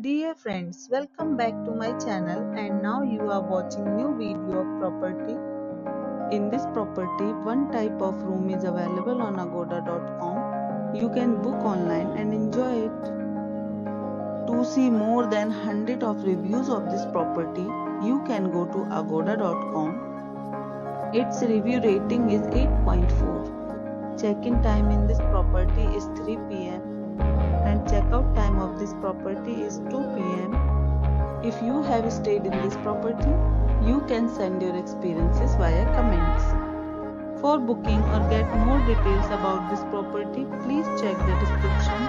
Dear friends, welcome back to my channel, and now you are watching new video of property. In this property, one type of room is available on agoda.com. You can book online and enjoy it. To see more than 100 of reviews of this property, you can go to agoda.com. Its review rating is 8.4. Check-in time in this property is 3 p.m. and checkout time of this property is 2 p.m. If you have stayed in this property, you can send your experiences via comments. For booking or get more details about this property, please check the description.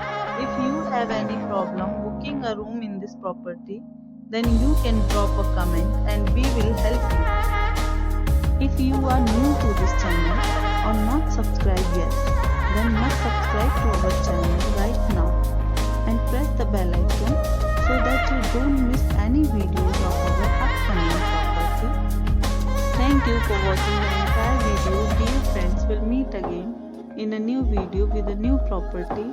If you have any problem booking a room in this property, then you can drop a comment and we will help you. If you are new to this channel or not subscribed yet, then must subscribe to our channel right now and press the bell icon so that you don't miss any videos of our upcoming property. Thank you for watching the entire video. Dear friends, we'll meet again in a new video with a new property.